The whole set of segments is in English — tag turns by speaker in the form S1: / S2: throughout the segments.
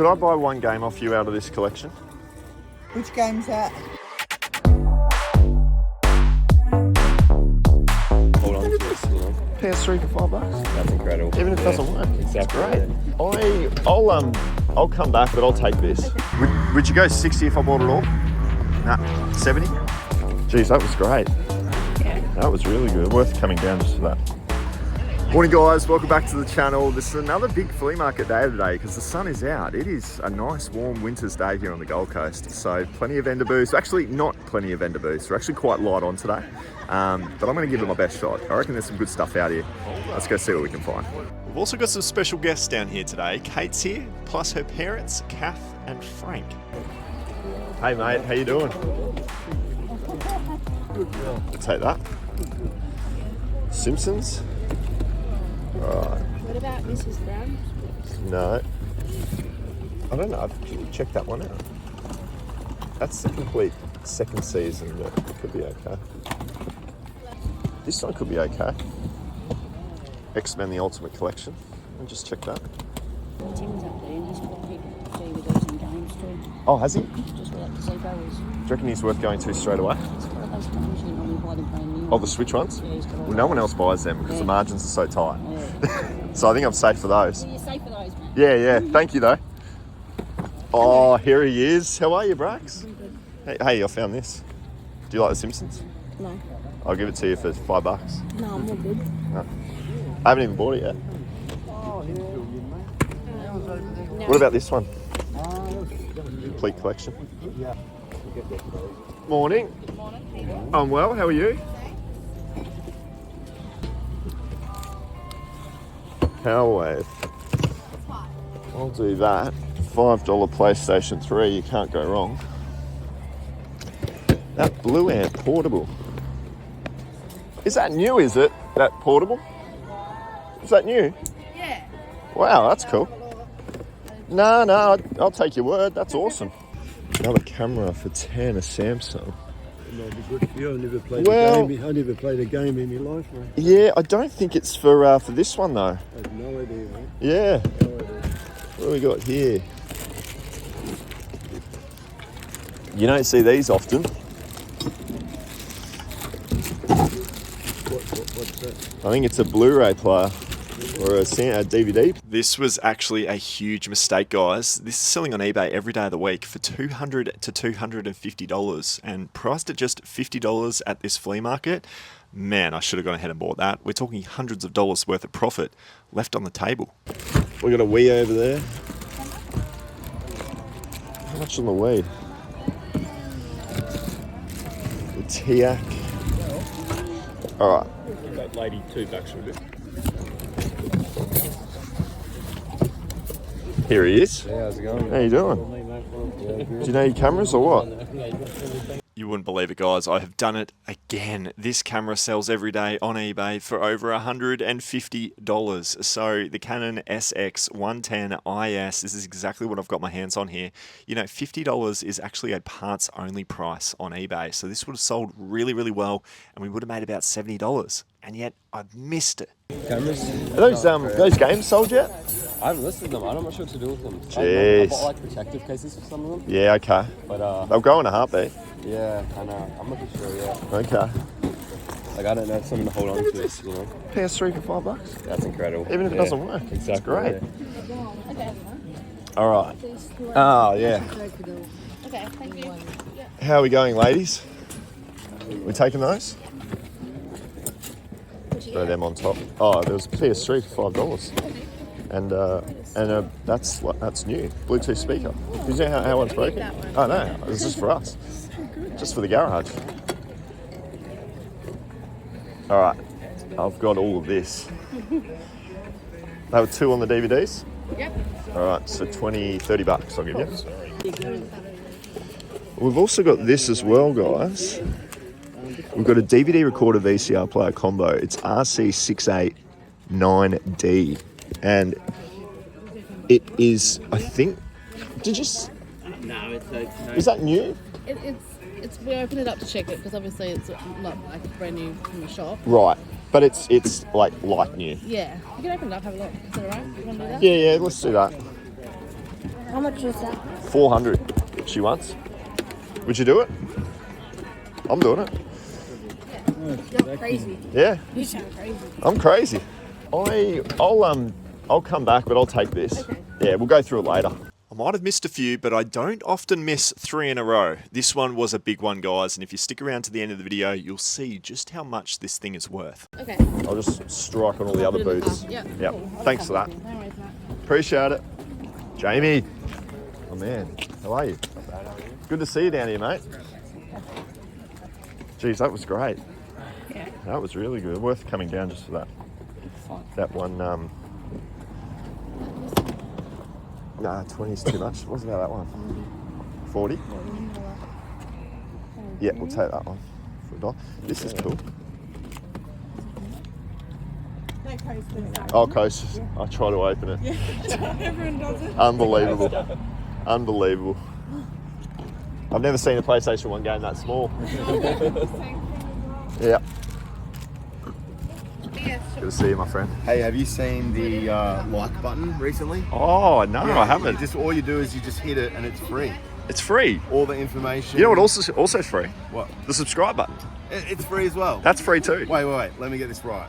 S1: Could I buy one game off you out of this collection?
S2: Which game's that?
S3: Hold on to this, you know.
S1: PS3 for $5.
S3: That's incredible.
S1: Even if it doesn't work.
S3: Exactly.
S1: Great. I'll come back, but I'll take this. Would you go 60 if I bought it all? Nah, 70? Jeez, that was great.
S4: Yeah.
S1: That was really good. Worth coming down just for that. Morning guys, welcome back to the channel. This is another big flea market day today because the sun is out. It is a nice warm winter's day here on the Gold Coast. So plenty of vendor booths. Actually not plenty of vendor booths. We're actually quite light on today. But I'm going to give it my best shot. I reckon there's some good stuff out here. Let's go see what we can find. We've also got some special guests down here today. Kate's here, plus her parents, Kath and Frank. Hey mate, how you doing? I'll take that. Simpsons. Right.
S4: What about Mrs. Brown?
S1: No. I don't know. Can you check that one out? That's the complete second season, but it could be okay. This one could be okay. X-Men The Ultimate Collection. And just check that.
S4: Tim's up there and he's got DVDs and games too.
S1: Oh, has he?
S4: Just without the Zebras.
S1: Do you reckon he's worth going to straight away?
S4: He's got those games you normally buy them brand new.
S1: Oh, the Switch ones?
S4: Yeah, he's got all
S1: Well, no one
S4: those.
S1: else buys them because the margins are so tight.
S4: Yeah.
S1: So I think I'm safe for those.
S4: Well, you're safe for those, man.
S1: Yeah. Thank you, though. Oh, here he is. How are you, Brax? Hey, I found this. Do you like The Simpsons?
S4: No.
S1: I'll give it to you for $5.
S4: No, I'm all good.
S1: No. I haven't even bought it yet.
S4: No.
S1: What about this one? Complete collection. Morning. I'm well, how are you? Powerwave. I'll do that. $5 PlayStation 3, you can't go wrong. That Blue Ant portable. Is that new, is it? That portable? Is that new?
S4: Yeah.
S1: Wow, that's cool. No, I'll take your word. That's awesome. Another camera for 10, a Samsung.
S5: It might be good for you. I never played
S1: Well-
S5: a game. I never played a game in my life, mate.
S1: Yeah, I don't think it's for this one though.
S5: I have no idea, mate.
S1: Yeah.
S5: No idea.
S1: What do we got here? You don't see these often.
S5: What's that?
S1: I think it's a Blu-ray player or a DVD. This was actually a huge mistake, guys. This is selling on eBay every day of the week for $200 to $250 and priced at just $50 at this flea market. Man, I should have gone ahead and bought that. We're talking hundreds of dollars worth of profit left on the table. We got a Wii over there. How much on the Wii? The Tiac. All right.
S3: Give that lady $2 for it.
S1: Here he is.
S3: Yeah, how's it going?
S1: How you doing? Do you know your cameras or what? You wouldn't believe it, guys. I have done it again. This camera sells every day on eBay for over $150. So the Canon SX110 IS, this is exactly what I've got my hands on here. You know, $50 is actually a parts only price on eBay. So this would have sold really, really well and we would have made about $70. And yet I've missed it.
S3: Cameras?
S1: Are those games sold yet?
S3: I haven't listed them. I don't know what to do with them.
S1: Jeez.
S3: I bought like protective cases for some of them.
S1: Yeah, okay.
S3: But
S1: They'll go in a heartbeat.
S3: yeah, I know. I'm not too sure yet.
S1: Okay.
S3: Like I don't know something to hold on to this, you know.
S1: PS3 for $5.
S3: That's incredible.
S1: Even if it doesn't work.
S3: Exactly.
S1: It's great.
S3: Yeah.
S1: All right. Oh, yeah.
S4: Okay, thank you.
S1: How are we going, ladies? We taking those? Throw them on top. Oh, there was a PS3 for $5. And that's new. Bluetooth speaker. Did you know how one's broken? Oh no, it's just for us. Just for the garage. All right, I've got all of this. They were 2 on the DVDs?
S4: Yep.
S1: All right, so $20-$30 I'll give you. We've also got this as well, guys. We've got a DVD recorder VCR player combo. It's RC689D. And it is, I think,
S6: No, it's
S1: is that new?
S7: It's we opened it up to check it because obviously it's not like brand new from the shop.
S1: Right, but it's like light new.
S7: Yeah, you can open it up, have a look. Is that alright? You want to do that?
S1: Yeah, let's do that.
S8: How much is that?
S1: 400 she wants. Would you do it? I'm doing it.
S8: You're crazy.
S1: Yeah,
S8: You sound crazy.
S1: I'm crazy. I'll come back, but I'll take this.
S8: Okay.
S1: Yeah, we'll go through it later. I might have missed a few, but I don't often miss 3 in a row. This one was a big one, guys, and if you stick around to the end of the video, you'll see just how much this thing is worth.
S7: Okay.
S1: I'll just strike on all the other
S7: Put it in the
S1: booths.
S7: car. Yeah.
S1: Yep. Thanks for that.
S7: No worries, Matt.
S1: Appreciate it. Jamie. Oh, man. How are you? Good to see you down here, mate. Geez, that was great.
S7: Yeah.
S1: That was really good. Worth coming down just for that. That one, nah, 20's too much. What's about that one? 40? Yeah, we'll take that one for $1. This is cool. Oh, coast. I try to open it.
S2: Everyone does it.
S1: Unbelievable. Unbelievable. I've never seen a PlayStation 1 game that small. Yeah. Good to see you, my friend.
S9: Hey, have you seen the like button recently?
S1: Oh, no, I haven't.
S9: All you do is you just hit it and it's free.
S1: It's free.
S9: All the information.
S1: You know what also is free?
S9: What?
S1: The subscribe button.
S9: It's free as well.
S1: That's free too.
S9: Wait. Let me get this right.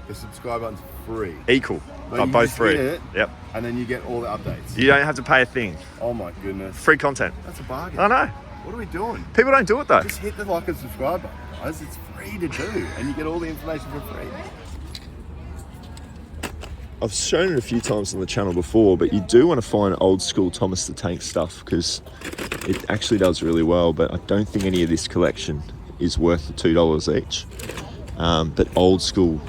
S9: The subscribe button's free.
S1: Equal.
S9: Well, you
S1: both
S9: just
S1: free.
S9: hit it,
S1: Yep.
S9: And then you get all the updates.
S1: You don't have to pay a thing.
S9: Oh my goodness.
S1: Free content.
S9: That's a bargain.
S1: I know.
S9: What are we doing?
S1: People don't do it though.
S9: Just hit the like and subscribe button, guys. It's free to do. And you get all the information for free.
S1: I've shown it a few times on the channel before, but you do want to find old school Thomas the Tank stuff because it actually does really well, but I don't think any of this collection is worth the $2 each. But old school,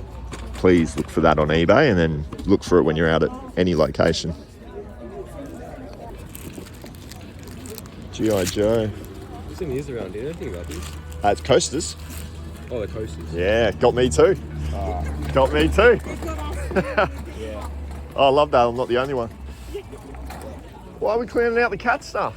S1: please look for that on eBay and then look for it when you're out at any location. G.I. Joe.
S3: There's some years around here. I don't think about these.
S1: It's coasters.
S3: Oh, the coasters.
S1: Yeah, got me too. Got me too.
S3: Yeah.
S1: Oh, I love that. I'm not the only one. Why are we cleaning out the cat stuff?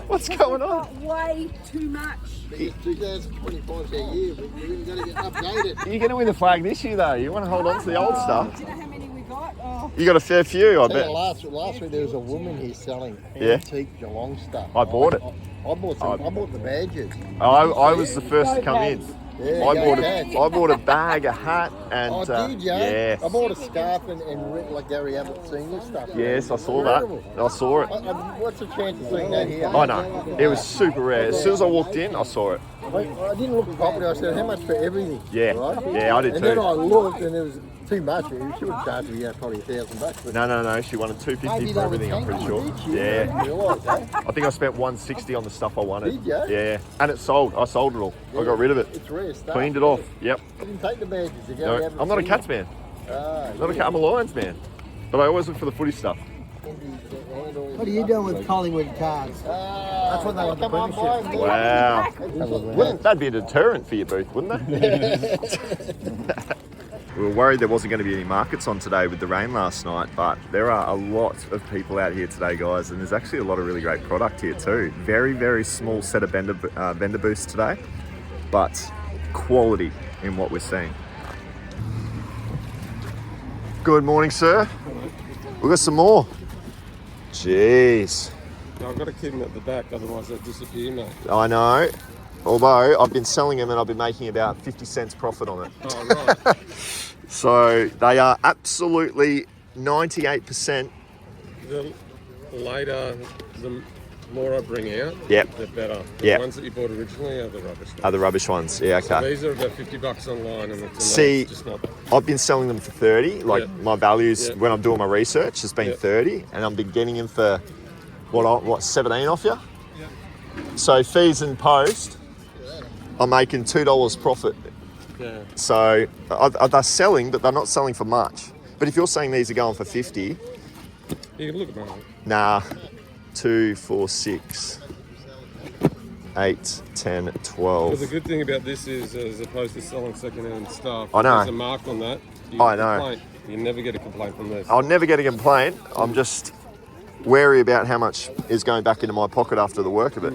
S1: What's going on?
S8: Way too much.
S5: It's 2025 their year. We're going to get updated.
S1: You're going to win the flag this year, though. You want to hold on to the old stuff.
S2: Do you know how many we got? Oh.
S1: You got a fair few, I bet.
S5: Last week there was a woman here selling
S1: Yeah.
S5: antique Geelong stuff.
S1: I bought it.
S5: I bought the badges.
S1: I was the first to come in.
S5: Yeah,
S1: I bought a bag, a hat, and
S5: Oh, did you?
S1: yes,
S5: I bought a scarf and like Gary Abbott Senior stuff.
S1: yes, I saw
S5: Incredible.
S1: that. I saw it.
S5: What's the chance of seeing that here?
S1: I know. It was super rare. As soon as I walked in, I saw it.
S5: I didn't look properly. I said, how much for everything?
S1: Yeah.
S5: Right?
S1: Yeah, I did
S5: and
S1: too.
S5: then I looked and it was too much. She would charge me probably $1,000. But
S1: No. She wanted $250
S5: maybe
S1: for
S5: they were
S1: everything. I'm pretty sure.
S5: tanking, did she? I
S1: Yeah.
S5: didn't realise that.
S1: I think I spent $160 on the stuff I wanted.
S5: Did ya?
S1: Yeah. And it sold. I sold it all. I got rid of it.
S5: It's rare stuff.
S1: Cleaned it off. Yep.
S5: I didn't take the badges. The
S1: No,
S5: Gary Abbott
S1: I'm not a
S5: Senior.
S1: Cats man.
S5: Ah,
S1: I'm a Lions man. But I always look for the footy stuff.
S2: What are you doing with Collingwood cards?
S5: That's what they want the premiership.
S1: Wow. That'd be a deterrent for your booth, wouldn't it? We were worried there wasn't going to be any markets on today with the rain last night, but there are a lot of people out here today, guys, and there's actually a lot of really great product here too. Very, very small set of vendor booths today, but quality in what we're seeing. Good morning, sir. We've got some more. Jeez.
S3: I've got to keep them at the back, otherwise they'll disappear, mate.
S1: I know. Although I've been selling them and I've been making about 50 cents profit on it.
S3: Oh, right.
S1: So they are absolutely 98%.
S3: The later, the more I bring out,
S1: Yep.
S3: the better.
S1: Yep.
S3: The ones that you bought originally are the rubbish ones.
S1: Are the rubbish ones. Yeah,
S3: So
S1: okay.
S3: these are about $50 online, and it's
S1: See,
S3: just not.
S1: I've been selling them for 30. Like
S3: Yeah.
S1: my values
S3: Yeah.
S1: when I'm doing my research has been
S3: Yeah.
S1: 30, and I've been getting them for what 17 off you. So fees and post, I'm making $2 profit.
S3: Yeah.
S1: So they're selling, but they're not selling for much. But if you're saying these are going for 50,
S3: You can look at mine.
S1: nah, 2, 4, 6, 8, 10, 12.
S3: But the good thing about this is, as opposed to selling second-hand stuff,
S1: I know.
S3: there's a mark on that.
S1: I know.
S3: Complaint. You never get a complaint from this.
S1: I'll never get a complaint. I'm just wary about how much is going back into my pocket after the work of it.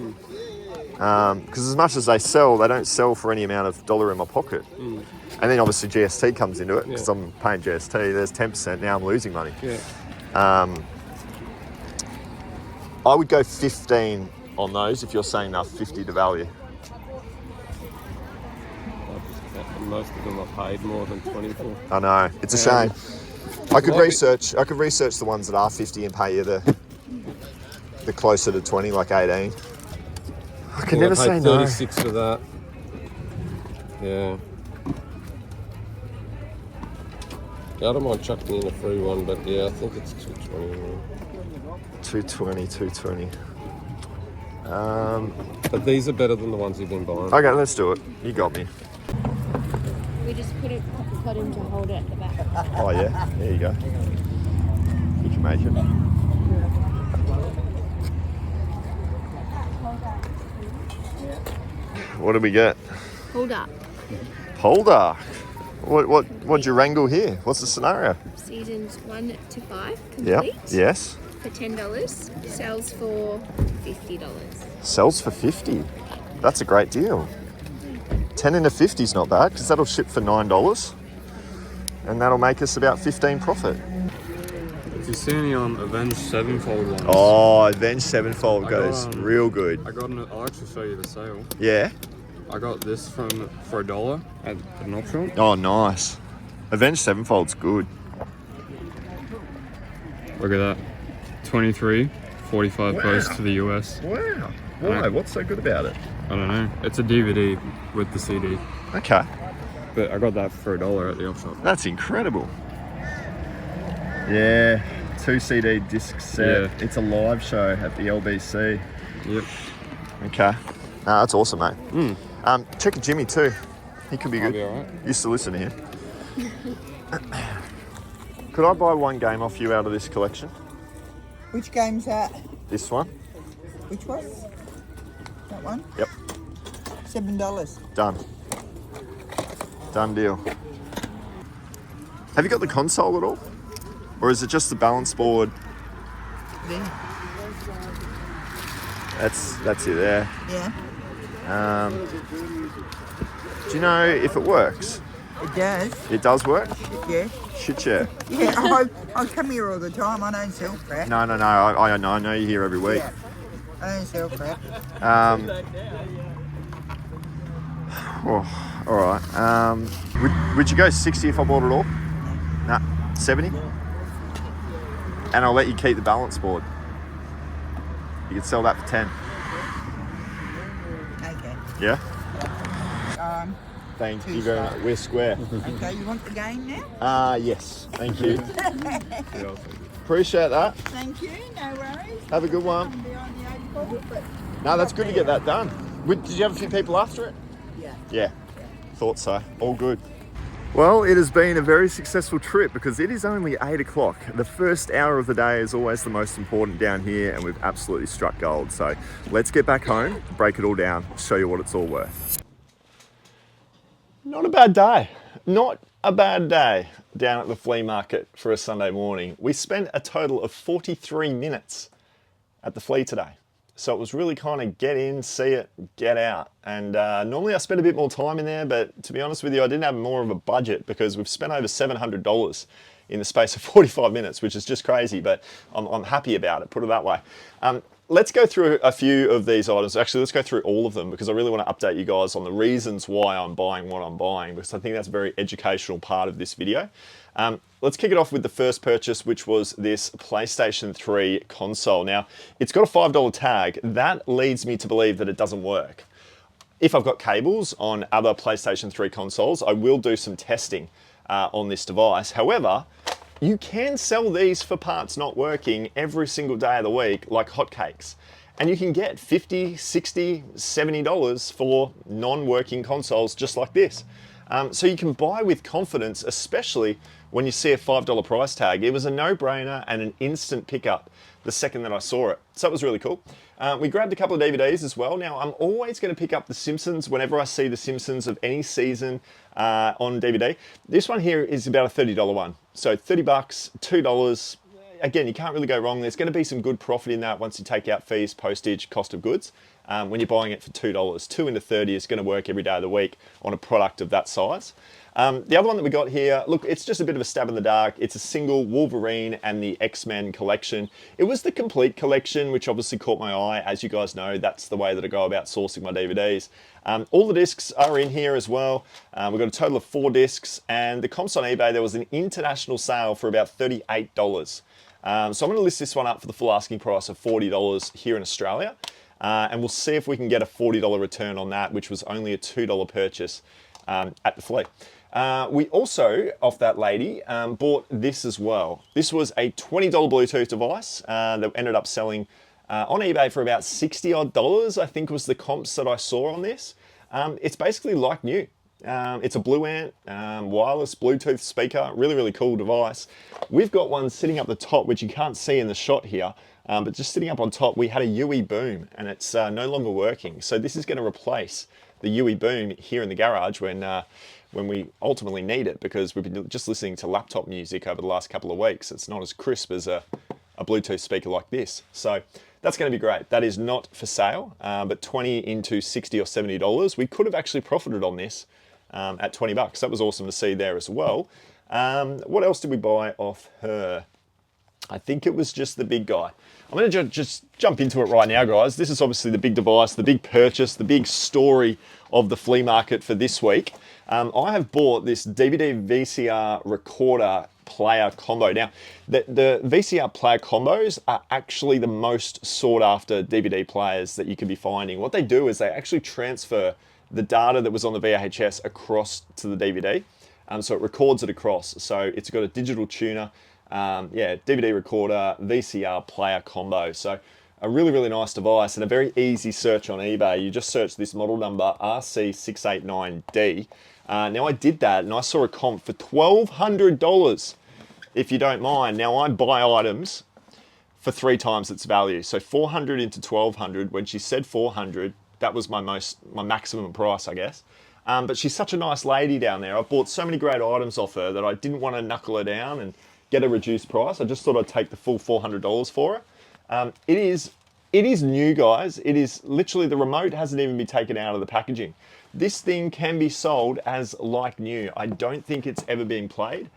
S1: Because as much as they sell, they don't sell for any amount of dollar in my pocket. And then obviously GST comes into it because
S3: Yeah.
S1: I'm paying GST. There's 10%. Now I'm losing money.
S3: Yeah.
S1: I would go 15 on those if you're saying they're 50 to value.
S3: Most of them are paid more than 24.
S1: I know, it's a shame. I could research the ones that are 50 and pay you the closer to 20, like 18. I can never say no.
S3: 36 for that. Yeah. I don't mind chucking in a free one, but yeah, I think it's 220.
S1: 220.
S3: But these are better than the ones you've been buying.
S1: Okay, let's do it. You got me.
S4: We just put him to hold it at the back.
S1: Oh yeah, there you go. You can make it. What did we get?
S4: Hold up.
S1: Polder. What'd you wrangle here? What's the scenario?
S8: Seasons 1 to 5 complete.
S1: Yep. Yes.
S8: For $10. Sells for $50.
S1: Sells for 50. That's a great deal. 10 into 50 is not bad because that'll ship for $9 and that'll make us about 15 profit.
S3: If you see any Avenged Sevenfold ones.
S1: Oh, Avenged Sevenfold goes real good.
S3: I'll actually show you the sale.
S1: Yeah.
S3: I got this for $1 at an op shop.
S1: Oh, nice. Avenged Sevenfold's good.
S3: Look at that. 23, 45 posts to the US.
S1: Wow. Why? What's so good about it?
S3: I don't know. It's a DVD with the CD.
S1: Okay.
S3: But I got that for $1 at the op shop.
S1: That's incredible. Yeah. 2 CD disc set.
S3: Yeah.
S1: It's a live show at the LBC.
S3: Yep.
S1: Okay. No, that's awesome, mate. Check Jimmy too. He could be good.
S3: Be all right.
S1: Used to listen to him. Could I buy one game off you out of this collection?
S2: Which game's that?
S1: This one?
S2: Which one? That one?
S1: Yep.
S2: $7.
S1: Done. Done deal. Have you got the console at all? Or is it just the balance board?
S2: There.
S1: That's it there.
S2: Yeah.
S1: Do you know if it works?
S2: It does.
S1: It does work?
S2: Yeah.
S1: Shit, yeah.
S2: Yeah, I come here all the time. I don't sell crap.
S1: No. I know you're here every week.
S2: Yeah. I don't sell crap.
S1: Oh, all right. Would you go 60 if I bought it all? Nah, 70? And I'll let you keep the balance board. You could sell that for 10.
S2: Okay.
S1: Yeah? Thank you very much. We're square.
S2: Okay, you want the game now?
S1: Yes. Thank you. Appreciate that.
S2: Thank you, no worries.
S1: Have a good one.
S2: I'm behind the 8 ball, but
S1: No, that's good to get that done. Did you have a few people after it?
S2: yeah.
S1: Yeah. Thought so. All good. Well, it has been a very successful trip because it is only 8 o'clock. The first hour of the day is always the most important down here and we've absolutely struck gold. So let's get back home, break it all down, show you what it's all worth. Not a bad day. Not a bad day down at the flea market for a Sunday morning. We spent a total of 43 minutes at the flea today. So it was really kind of get in, see it, get out. And normally I spend a bit more time in there, but to be honest with you, I didn't have more of a budget because we've spent over $700 in the space of 45 minutes, which is just crazy, but I'm happy about it, put it that way. Let's go through a few of these items. Actually, let's go through all of them because I really want to update you guys on the reasons why I'm buying what I'm buying because I think that's a very educational part of this video. Let's kick it off with the first purchase, which was this PlayStation 3 console. Now, it's got a $5 tag. That leads me to believe that it doesn't work. If I've got cables on other PlayStation 3 consoles, I will do some testing on this device. However, you can sell these for parts not working every single day of the week like hotcakes. And you can get $50, $60, $70 for non-working consoles just like this. So you can buy with confidence, especially when you see a $5 price tag. It was a no-brainer and an instant pickup the second that I saw it. So that was really cool. We grabbed a couple of DVDs as well. Now, I'm always going to pick up The Simpsons whenever I see The Simpsons of any season on DVD. This one here is about a $30 one. So 30 bucks, $2. Again, you can't really go wrong. There's going to be some good profit in that once you take out fees, postage, cost of goods. when you're buying it for $2. 2 into 30 is going to work every day of the week on a product of that size. The other one that we got here, look, it's just a bit of a stab in the dark. It's a single Wolverine and the X-Men collection. It was the complete collection, which obviously caught my eye. As you guys know, that's the way that I go about sourcing my DVDs. All the discs are in here as well. We've got a total of 4 discs, and the comps on eBay, there was an international sale for about $38. So I'm going to list this one up for the full asking price of $40 here in Australia. And we'll see if we can get a $40 return on that, which was only a $2 purchase at the Flea. We also, off that lady, bought this as well. This was a $20 Bluetooth device that ended up selling on eBay for about $60 odd, I think was the comps that I saw on this. It's basically like new. It's a Blue Ant wireless Bluetooth speaker, really, really cool device. We've got one sitting up the top, which you can't see in the shot here, but just sitting up on top, we had a UE boom, and it's no longer working. So this is going to replace the UE boom here in the garage when we ultimately need it, because we've been just listening to laptop music over the last couple of weeks. It's not as crisp as a Bluetooth speaker like this. So that's going to be great. That is not for sale, but 20 into $60 or $70. We could have actually profited on this at 20 bucks. That was awesome to see there as well. What else did we buy off her? I think it was just the big guy. I'm going to just jump into it right now, guys. This is obviously the big device, the big purchase, the big story of the flea market for this week. I have bought this DVD VCR recorder player combo. Now, the VCR player combos are actually the most sought after DVD players that you can be finding. What they do is they actually transfer the data that was on the VHS across to the DVD. So it records it across. So it's got a digital tuner, DVD recorder, VCR player combo. So a really, really nice device and a very easy search on eBay. You just search this model number RC689D. Now I did that and I saw a comp for $1,200, if you don't mind. Now I buy items for 3 times its value. So 400 into 1,200, when she said 400, that was my maximum price, I guess. But she's such a nice lady down there. I bought so many great items off her that I didn't want to knuckle her down and get a reduced price. I just thought I'd take the full $400 for her. It is new, guys. It is literally, the remote hasn't even been taken out of the packaging. This thing can be sold as like new. I don't think it's ever been played.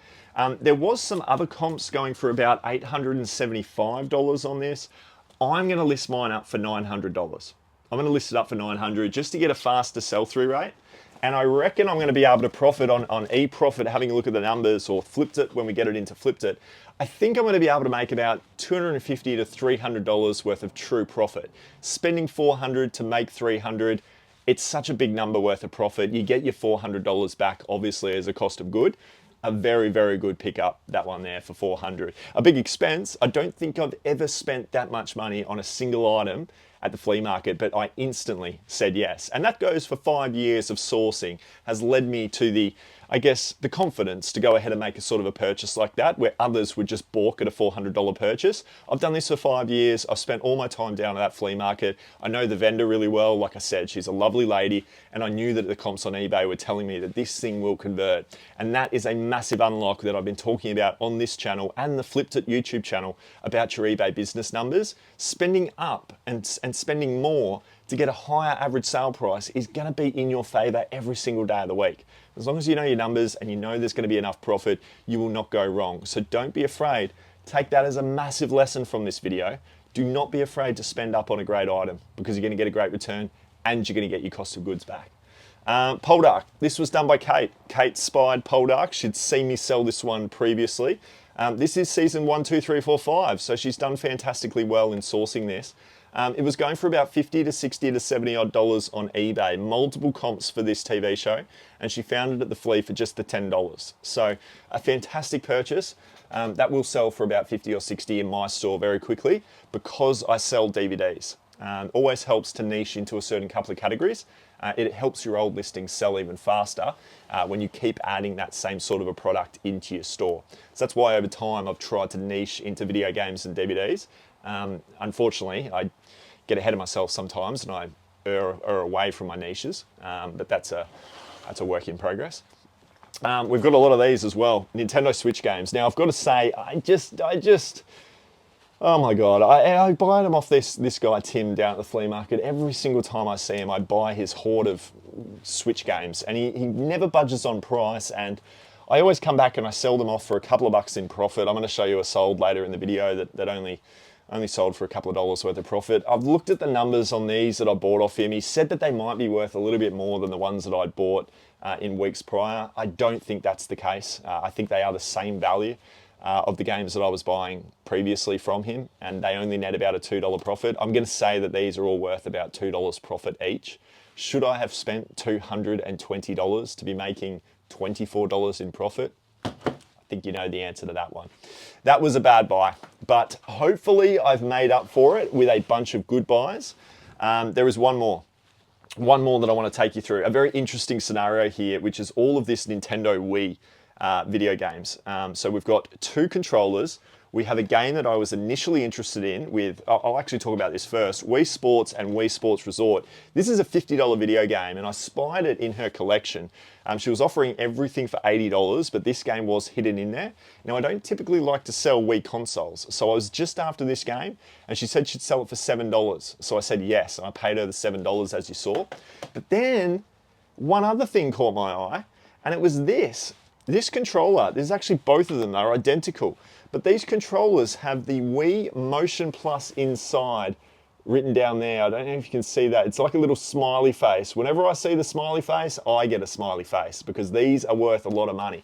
S1: There was some other comps going for about $875 on this. I'm going to list mine up for $900. I'm going to list it up for $900 just to get a faster sell-through rate. And I reckon I'm going to be able to profit on eProfit, having a look at the numbers, or Flipped It when we get it into Flipped It. I think I'm going to be able to make about $250 to $300 worth of true profit. Spending $400 to make $300, it's such a big number worth of profit. You get your $400 back, obviously, as a cost of good. A very, very good pickup, that one there, for $400. A big expense. I don't think I've ever spent that much money on a single item at the flea market, but I instantly said yes. And that goes for 5 years of sourcing, has led me to the confidence to go ahead and make a sort of a purchase like that, where others would just balk at a $400 purchase. I've done this for 5 years. I've spent all my time down at that flea market. I know the vendor really well. Like I said, she's a lovely lady, and I knew that the comps on eBay were telling me that this thing will convert. And that is a massive unlock that I've been talking about on this channel and the Flipped It YouTube channel about your eBay business numbers. Spending up and spending more to get a higher average sale price is going to be in your favor every single day of the week. As long as you know your numbers and you know there's going to be enough profit, you will not go wrong. So don't be afraid. Take that as a massive lesson from this video. Do not be afraid to spend up on a great item, because you're going to get a great return and you're going to get your cost of goods back. Poldark. This was done by Kate. Kate spied Poldark. She'd seen me sell this one previously. This is season 1, 2, 3, 4, 5. So she's done fantastically well in sourcing this. It was going for about $50 to $60 to $70 odd on eBay. Multiple comps for this TV show, and she found it at the Flea for just the $10. So a fantastic purchase. That will sell for about $50 or $60 in my store very quickly, because I sell DVDs. Always helps to niche into a certain couple of categories. It helps your old listings sell even faster when you keep adding that same sort of a product into your store. So that's why over time I've tried to niche into video games and DVDs. Unfortunately, I get ahead of myself sometimes and I err away from my niches, but that's a work in progress. We've got a lot of these as well, Nintendo Switch games. Now I've got to say, Oh my God, I buy them off this guy Tim down at the flea market. Every single time I see him, I buy his hoard of Switch games, and he never budges on price, and I always come back and I sell them off for a couple of bucks in profit. I'm going to show you a sold later in the video that only sold for a couple of dollars worth of profit. I've looked at the numbers on these that I bought off him. He said that they might be worth a little bit more than the ones that I'd bought in weeks prior. I don't think that's the case. I think they are the same value of the games that I was buying previously from him, and they only net about a $2 profit. I'm going to say that these are all worth about $2 profit each. Should I have spent $220 to be making $24 in profit? I think you know the answer to that one. That was a bad buy, but hopefully I've made up for it with a bunch of good buys. There is one more that I want to take you through. A very interesting scenario here, which is all of this Nintendo Wii video games. So we've got 2 controllers. We have a game that I was initially interested in with, I'll actually talk about this first, Wii Sports and Wii Sports Resort. This is a $50 video game, and I spied it in her collection. She was offering everything for $80, but this game was hidden in there. Now, I don't typically like to sell Wii consoles, so I was just after this game, and she said she'd sell it for $7. So I said yes, and I paid her the $7 as you saw. But then, one other thing caught my eye, and it was this. This controller, there's actually both of them, they're identical. But these controllers have the Wii Motion Plus inside written down there. I don't know if you can see that. It's like a little smiley face. Whenever I see the smiley face, I get a smiley face because these are worth a lot of money.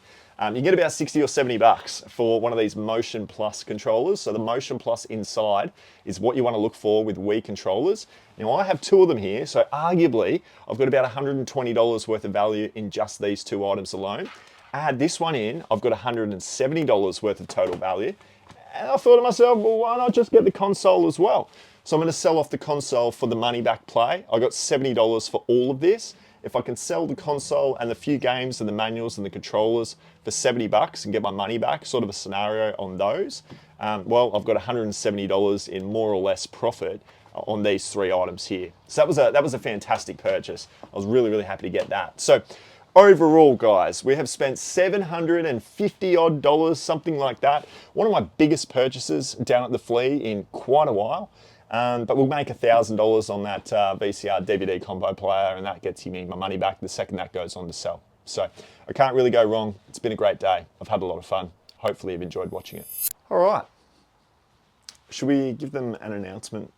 S1: You get about 60 or 70 bucks for one of these Motion Plus controllers. So the Motion Plus inside is what you want to look for with Wii controllers. Now I have 2 of them here, so arguably I've got about $120 worth of value in just these 2 items alone. Add this one in, I've got $170 worth of total value. And I thought to myself, well, why not just get the console as well? So I'm going to sell off the console for the money back play. I got $70 for all of this. If I can sell the console and the few games and the manuals and the controllers for 70 bucks and get my money back, sort of a scenario on those, well, I've got $170 in more or less profit on these 3 items here. So that was a fantastic purchase. I was really, really happy to get that. So overall, guys, we have spent $750 odd, something like that. One of my biggest purchases down at the Flea in quite a while. But we'll make $1,000 on that VCR DVD combo player, and that gets me my money back the second that goes on to sell. So I can't really go wrong. It's been a great day. I've had a lot of fun. Hopefully you've enjoyed watching it. All right. Should we give them an announcement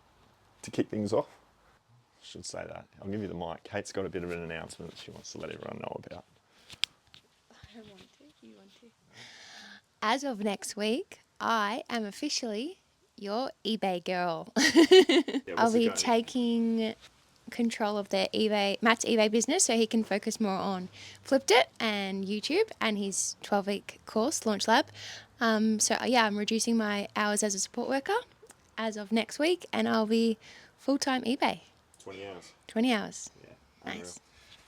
S1: to kick things off? I should say that. I'll give you the mic. Kate's got a bit of an announcement that she wants to let everyone know about.
S8: I don't want to. You want to? As of next week, I am officially your eBay girl. I'll be taking control of the Matt's eBay business so he can focus more on Flipped It and YouTube and his 12-week course, Launch Lab. So yeah, I'm reducing my hours as a support worker as of next week, and I'll be full-time eBay.
S1: 20 hours.
S8: 20 hours.
S1: Yeah.
S8: Nice.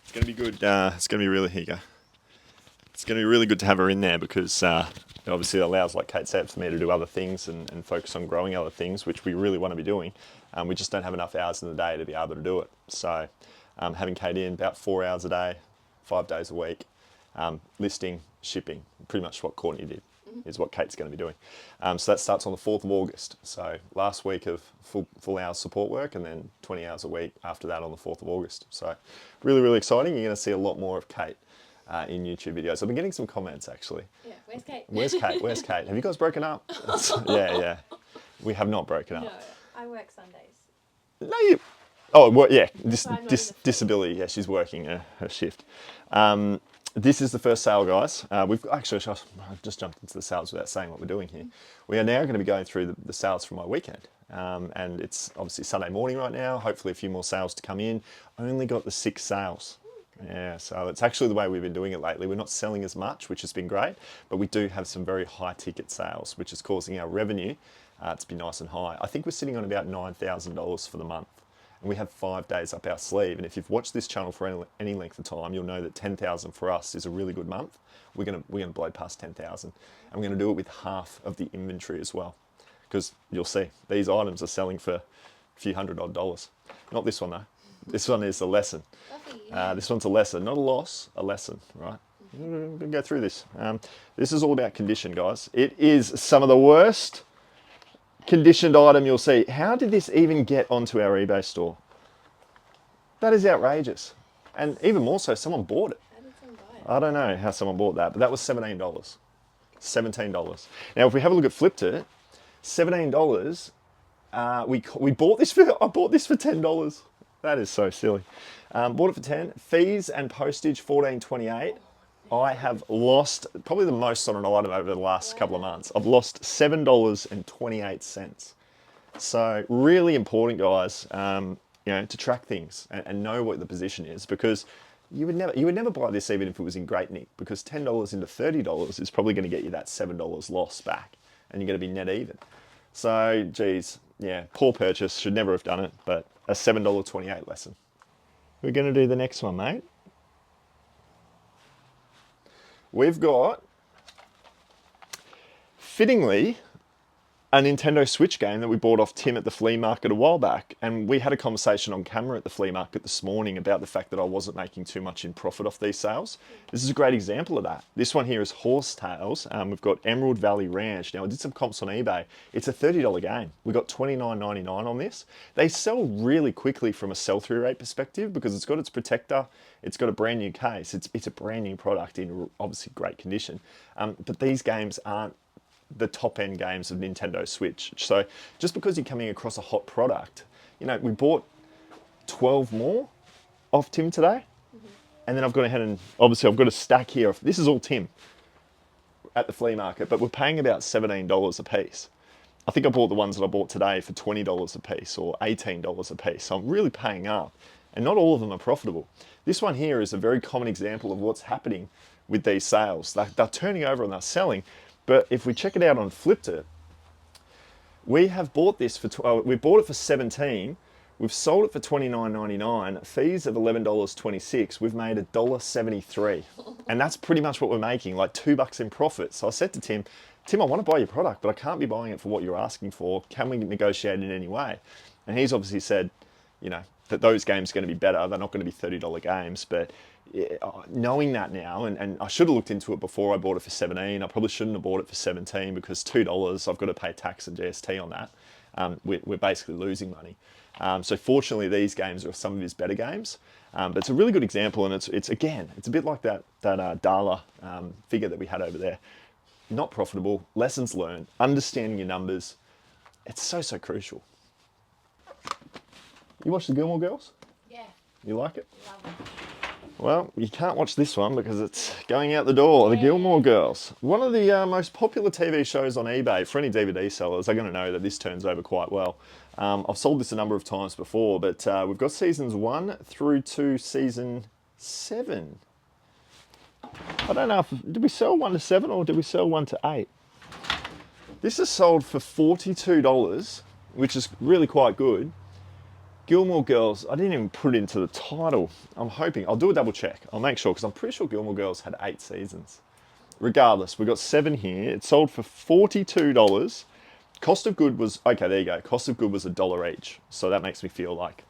S1: It's going to be good. It's going to be really, here you go. It's going to be really good to have her in there because obviously it allows, like Kate said, for me to do other things and focus on growing other things, which we really want to be doing. We just don't have enough hours in the day to be able to do it. So having Kate in about 4 hours a day, 5 days a week, listing, shipping, pretty much what Courtney did is what Kate's going to be doing. So that starts on the 4th of August. So last week of full hours support work, and then 20 hours a week after that on the 4th of August. So really, really exciting. You're going to see a lot more of Kate in YouTube videos. I've been getting some comments actually.
S8: Yeah, where's Kate?
S1: Where's Kate? Where's Kate? Have you guys broken up? Yeah. We have not broken up.
S8: No, I work Sundays.
S1: No, you... Oh, well, yeah, disability. Yeah, she's working her shift. This is the first sale, guys. We've actually, I've just jumped into the sales without saying what we're doing here. We are now going to be going through the sales for my weekend. And it's obviously Sunday morning right now. Hopefully a few more sales to come in. Only got the 6 sales. Yeah, so it's actually the way we've been doing it lately. We're not selling as much, which has been great, but we do have some very high ticket sales, which is causing our revenue to be nice and high. I think we're sitting on about $9,000 for the month. And we have 5 days up our sleeve. And if you've watched this channel for any length of time, you'll know that 10,000 for us is a really good month. We're gonna blow past 10,000, and we're gonna do it with half of the inventory as well, because you'll see these items are selling for a few $100 odd. Not this one though. This one is a lesson. This one's a lesson, not a loss, a lesson, right? We're gonna go through this. This is all about condition, guys. It is some of the worst conditioned item you'll see. How did this even get onto our eBay store? That is outrageous. And even more so, someone bought it.
S7: How did someone buy it?
S1: I don't know how someone bought that, but that was $17. $17. Now, if we have a look at Flipped It, $17. We bought this for. I bought this for $10. That is so silly. Bought it for 10. Fees and postage $14.28. I have lost probably the most on an item over the last couple of months. I've lost $7.28. So really important, guys. To track things and know what the position is, because you would never buy this even if it was in great nick, because $10 into $30 is probably going to get you that $7 loss back, and you're going to be net even. So, geez, yeah, poor purchase. Should never have done it, but a $7.28 lesson. We're going to do the next one, mate. We've got, fittingly, a Nintendo Switch game that we bought off Tim at the flea market a while back, and we had a conversation on camera at the flea market this morning about the fact that I wasn't making too much in profit off these sales. This is a great example of that. This one here is Horsetails. We've got Emerald Valley Ranch. Now, I did some comps on eBay. It's a $30 game. We got $29.99 on this. They sell really quickly from a sell-through rate perspective because it's got its protector, it's got a brand new case, it's a brand new product in obviously great condition. But these games aren't the top end games of Nintendo Switch. So just because you're coming across a hot product, we bought 12 more off Tim today. And then I've gone ahead and obviously I've got a stack here. This is all Tim at the flea market, but we're paying about $17 a piece. I think I bought the ones that I bought today for $20 a piece or $18 a piece. So I'm really paying up, and not all of them are profitable. This one here is a very common example of what's happening with these sales. They're turning over and they're selling. But if we check it out on Flipped It, we have bought this for, we bought it for 17, we've sold it for $29.99, fees of $11.26, we've made $1.73. And that's pretty much what we're making, like $2 in profit. So I said to Tim, I want to buy your product, but I can't be buying it for what you're asking for. Can we negotiate in any way? And he's obviously said, that those games are going to be better. They're not going to be $30 games, but knowing that now, and I should have looked into it before I bought it for 17. I probably shouldn't have bought it for 17 because $2, I've got to pay tax and GST on that. We're basically losing money. So fortunately, these games are some of his better games. But it's a really good example, and it's a bit like that Dala figure that we had over there. Not profitable, lessons learned, understanding your numbers. It's so crucial. You watch the Gilmore Girls?
S8: Yeah.
S1: You like it?
S8: Love it.
S1: Well, you can't watch this one because it's going out the door. The Gilmore Girls. One of the most popular TV shows on eBay. For any DVD sellers, they're going to know that this turns over quite well. I've sold this a number of times before, but we've got seasons 1 through to season 7. I don't know, did we sell 1 to 7 or did we sell 1 to 8? This is sold for $42, which is really quite good. Gilmore Girls, I didn't even put it into the title. I'm hoping, I'll do a double check. I'll make sure, because I'm pretty sure Gilmore Girls had 8 seasons. Regardless, we've got 7 here. It sold for $42. Cost of good was, okay, there you go. Cost of good was $1 each. So that makes me feel like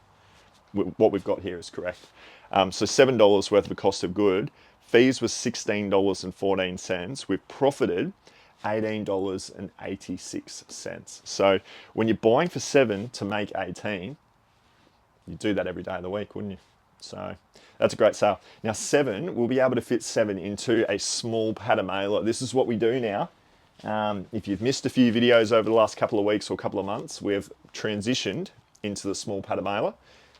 S1: what we've got here is correct. So $7 worth of a cost of good. Fees was $16.14. We've profited $18.86. So when you're buying for 7 to make 18, you'd do that every day of the week, wouldn't you? So that's a great sale. Now 7, we'll be able to fit 7 into a small patter mailer. This is what we do now. If you've missed a few videos over the last couple of weeks or couple of months, we've transitioned into the small patter mailer.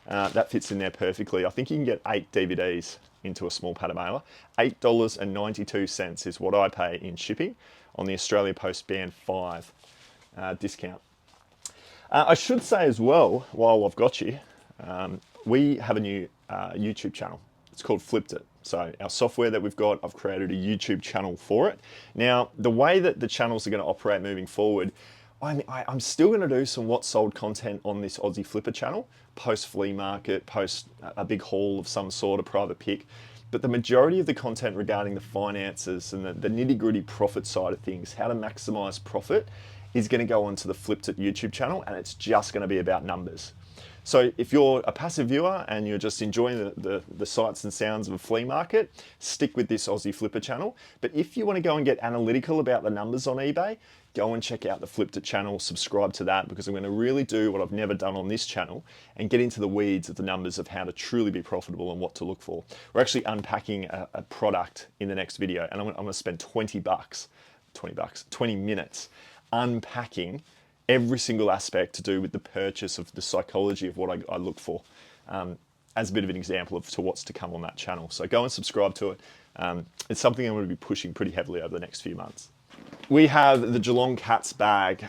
S1: That fits in there perfectly. I think you can get 8 DVDs into a small patter mailer. $8.92 is what I pay in shipping on the Australia Post Band 5 discount. I should say as well, while I've got you, we have a new YouTube channel. It's called Flipped It. So our software that we've got, I've created a YouTube channel for it. Now, the way that the channels are going to operate moving forward, I'm still going to do some what sold content on this Aussie Flipper channel, post flea market, post a big haul of some sort, a private pick. But the majority of the content regarding the finances and the nitty gritty profit side of things, how to maximize profit, is going to go onto the Flipped It YouTube channel, and it's just going to be about numbers. So if you're a passive viewer and you're just enjoying the sights and sounds of a flea market, stick with this Aussie Flipper channel. But if you want to go and get analytical about the numbers on eBay, go and check out the Flipper channel, subscribe to that, because I'm going to really do what I've never done on this channel and get into the weeds of the numbers of how to truly be profitable and what to look for. We're actually unpacking a product in the next video, and I'm going to spend 20 minutes unpacking every single aspect to do with the purchase of the psychology of what I look for, as a bit of an example of to what's to come on that channel. So go and subscribe to it. It's something I'm going to be pushing pretty heavily over the next few months. We have the Geelong Cats bag,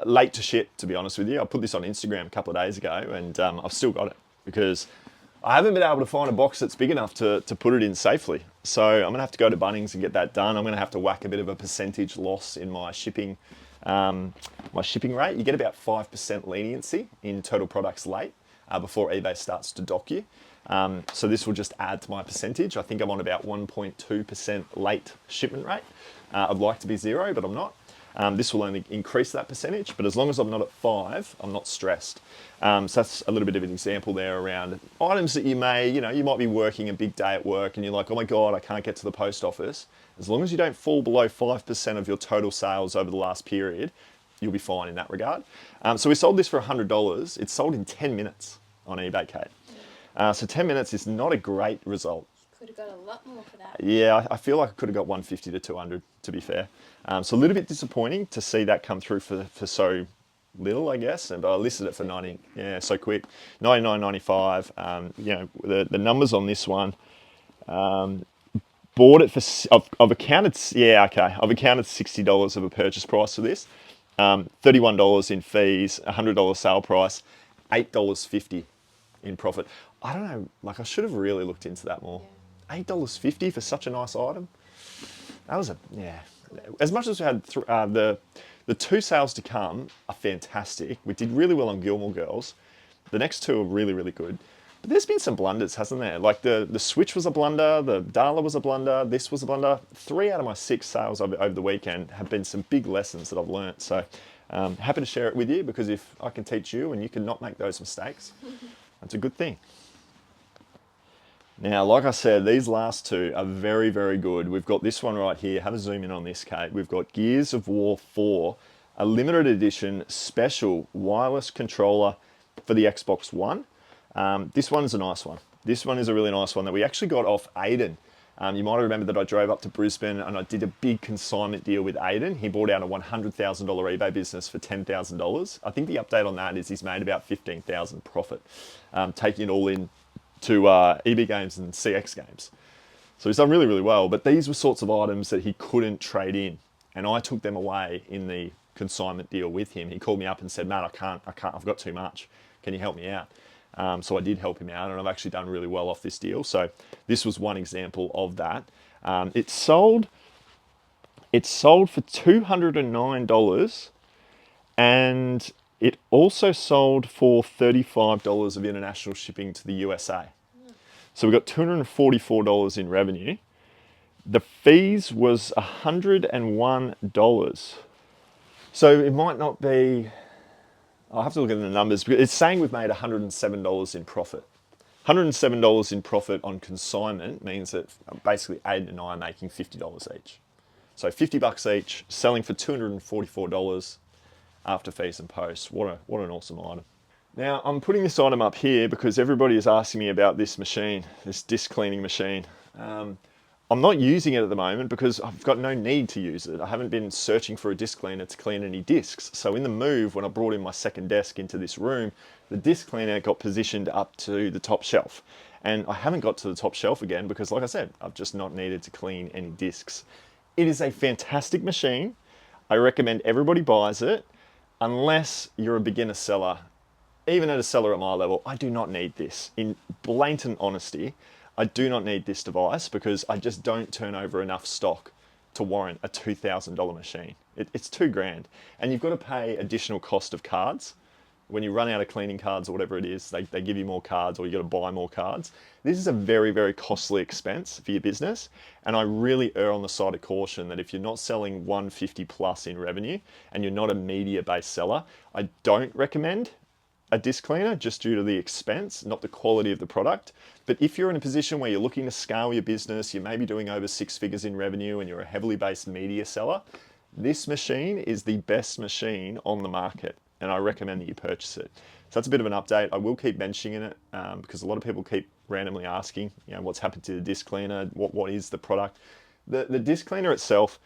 S1: late to ship, to be honest with you. I put this on Instagram a couple of days ago, and I've still got it because I haven't been able to find a box that's big enough to put it in safely. So I'm going to have to go to Bunnings and get that done. I'm going to have to whack a bit of a percentage loss in my shipping rate. You get about 5% leniency in total products late before eBay starts to dock you. So this will just add to my percentage. I think I'm on about 1.2% late shipment rate. I'd like to be 0, but I'm not. This will only increase that percentage, but as long as I'm not at 5, I'm not stressed. So that's a little bit of an example there around items that you might be working a big day at work and you're like, oh my God, I can't get to the post office. As long as you don't fall below 5% of your total sales over the last period, you'll be fine in that regard. So we sold this for $100. It's sold in 10 minutes on eBay, Kate. So 10 minutes is not a great result.
S8: Could have got a lot more for that.
S1: Yeah, I feel like I could have got 150 to 200, to be fair. So a little bit disappointing to see that come through for so little, I guess. But I listed it for 90, yeah, so quick. 99.95. The numbers on this one. Bought it for, I've accounted $60 of a purchase price for this. $31 in fees, $100 sale price, $8.50 in profit. I don't know, like I should have really looked into that more. Yeah. $8.50 for such a nice item. That was as much as we had the 2 sales to come are fantastic. We did really well on Gilmore Girls. The next 2 are really, really good. But there's been some blunders, hasn't there? Like the Switch was a blunder, the Darla was a blunder, this was a blunder. 3 out of my 6 sales over the weekend have been some big lessons that I've learnt. So happy to share it with you, because if I can teach you and you can not make those mistakes, that's a good thing. Now, like I said, these last 2 are very, very good. We've got this one right here. Have a zoom in on this, Kate. We've got Gears of War 4, a limited edition special wireless controller for the Xbox One. This one's a nice one. This one is a really nice one that we actually got off Aiden. You might remember that I drove up to Brisbane and I did a big consignment deal with Aiden. He bought out a $100,000 eBay business for $10,000. I think the update on that is he's made about $15,000 profit, taking it all in to EB games and CX games. So he's done really, really well. But these were sorts of items that he couldn't trade in, and I took them away in the consignment deal with him. He called me up and said, Matt, I can't, I've got too much. Can you help me out? So I did help him out, and I've actually done really well off this deal. So this was one example of that. It sold for $209, and it also sold for $35 of international shipping to the USA. So we got $244 in revenue. The fees was $101. So it might not be, I'll have to look at the numbers, but it's saying we've made $107 in profit. $107 in profit on consignment means that basically Aiden and I are making $50 each. So $50 each, selling for $244 after fees and posts. What an awesome item. Now, I'm putting this item up here because everybody is asking me about this machine, this disc cleaning machine. I'm not using it at the moment because I've got no need to use it. I haven't been searching for a disc cleaner to clean any discs. So in the move, when I brought in my second desk into this room, the disc cleaner got positioned up to the top shelf. And I haven't got to the top shelf again because, like I said, I've just not needed to clean any discs. It is a fantastic machine. I recommend everybody buys it, unless you're a beginner seller. Even at a seller at my level, I do not need this. In blatant honesty, I do not need this device because I just don't turn over enough stock to warrant a $2,000 machine. It's $2,000, and you've got to pay additional cost of cards. When you run out of cleaning cards or whatever it is, they give you more cards, or you got to buy more cards. This is a very, very costly expense for your business, and I really err on the side of caution that if you're not selling 150 plus in revenue and you're not a media-based seller, I don't recommend a disc cleaner just due to the expense, not the quality of the product. But if you're in a position where you're looking to scale your business, you may be doing over 6 figures in revenue and you're a heavily based media seller, this machine is the best machine on the market, and I recommend that you purchase it. So that's a bit of an update. I will keep mentioning it because a lot of people keep randomly asking, what's happened to the disc cleaner? What is the product? The disc cleaner itself,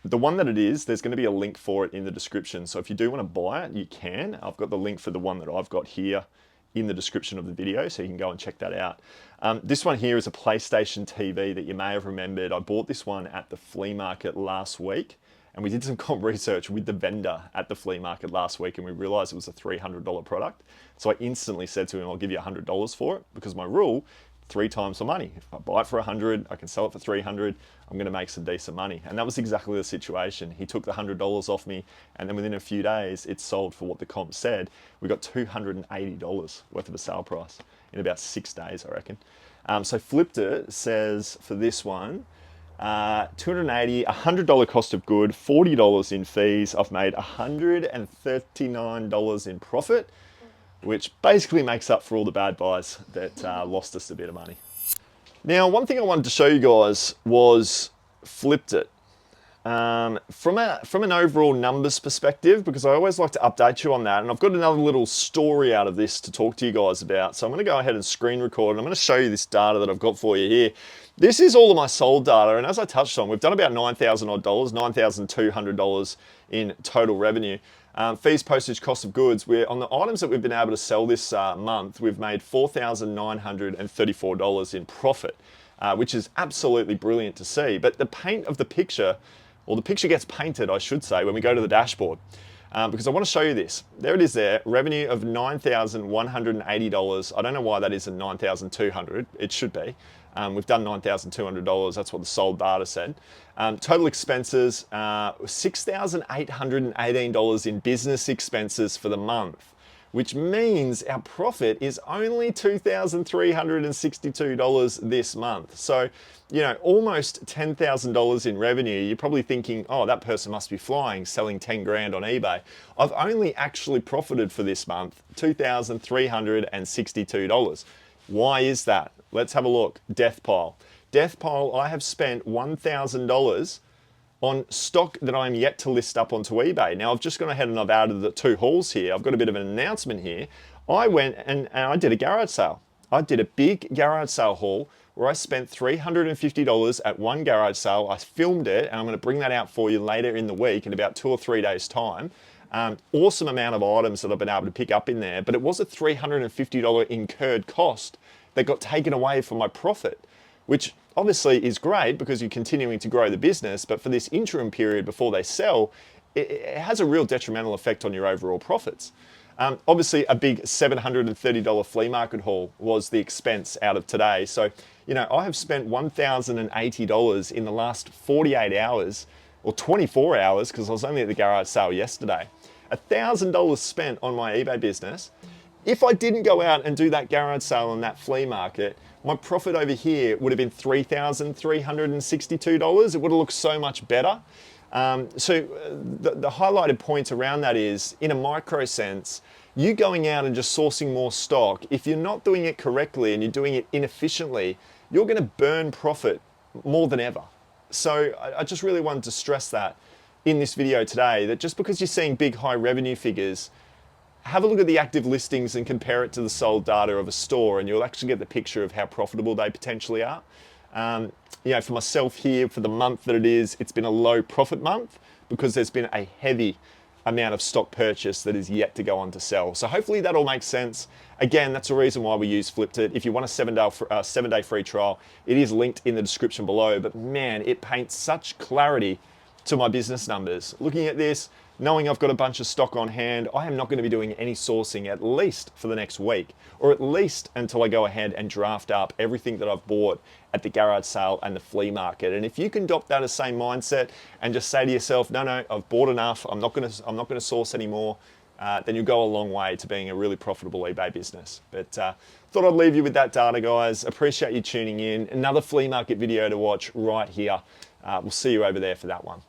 S1: the one that it is, there's going to be a link for it in the description. So if you do want to buy it, you can. I've got the link for the one that I've got here in the description of the video, so you can go and check that out. This one here is a PlayStation TV that you may have remembered. I bought this one at the flea market last week, and we did some comp research with the vendor at the flea market last week, and we realized it was a $300 product. So I instantly said to him, I'll give you $100 for it, because my rule, 3 times the money. If I buy it for 100, I can sell it for 300, I'm going to make some decent money. And that was exactly the situation. He took the $100 off me, and then within a few days, it sold for what the comp said. We got $280 worth of a sale price in about 6 days, I reckon. So Flipped It says for this one, $280, $100 cost of good, $40 in fees. I've made $139 in profit, which basically makes up for all the bad buys that lost us a bit of money. Now, one thing I wanted to show you guys was Flipped It. From an overall numbers perspective, because I always like to update you on that, and I've got another little story out of this to talk to you guys about. So I'm going to go ahead and screen record, and I'm going to show you this data that I've got for you here. This is all of my sold data, and as I touched on, we've done about $9,000 odd, $9,200 in total revenue. Fees, postage, cost of goods, we're on the items that we've been able to sell this month, we've made $4,934 in profit, which is absolutely brilliant to see. But the paint of the picture, or the picture gets painted, I should say, when we go to the dashboard. Because I want to show you this. There it is there, revenue of $9,180. I don't know why that isn't $9,200. It should be. We've done $9,200. That's what the sold data said. Total expenses, $6,818 in business expenses for the month, which means our profit is only $2,362 this month. So, almost $10,000 in revenue. You're probably thinking, oh, that person must be flying, selling 10 grand on eBay. I've only actually profited for this month, $2,362. Why is that? Let's have a look. Death pile. Death pile, I have spent $1,000 on stock that I'm yet to list up onto eBay. Now, I've just gone ahead and I've added the 2 hauls here. I've got a bit of an announcement here. I went and I did a garage sale. I did a big garage sale haul where I spent $350 at one garage sale. I filmed it, and I'm going to bring that out for you later in the week in about 2 or 3 days' time. Awesome amount of items that I've been able to pick up in there, but it was a $350 incurred cost that got taken away from my profit, which obviously is great because you're continuing to grow the business, but for this interim period before they sell, it has a real detrimental effect on your overall profits. Obviously, a big $730 flea market haul was the expense out of today. So, I have spent $1,080 in the last 48 hours, or 24 hours, because I was only at the garage sale yesterday. $1,000 spent on my eBay business. If I didn't go out and do that garage sale on that flea market, my profit over here would have been $3,362. It would have looked so much better. The highlighted points around that is, in a micro sense, you going out and just sourcing more stock, if you're not doing it correctly and you're doing it inefficiently, you're going to burn profit more than ever. So I just really wanted to stress that in this video today, that just because you're seeing big high revenue figures, have a look at the active listings and compare it to the sold data of a store, and you'll actually get the picture of how profitable they potentially are. For myself here, for the month that it is, it's been a low profit month because there's been a heavy amount of stock purchase that is yet to go on to sell. So hopefully that all makes sense. Again, that's the reason why we use Flipped It. If you want a 7-day free trial, it is linked in the description below. But man, it paints such clarity to my business numbers. Looking at this, knowing I've got a bunch of stock on hand, I am not going to be doing any sourcing at least for the next week, or at least until I go ahead and draft up everything that I've bought at the garage sale and the flea market. And if you can adopt that same mindset and just say to yourself, no, I've bought enough, I'm not going to source anymore, then you'll go a long way to being a really profitable eBay business. But thought I'd leave you with that data, guys. Appreciate you tuning in. Another flea market video to watch right here. We'll see you over there for that one.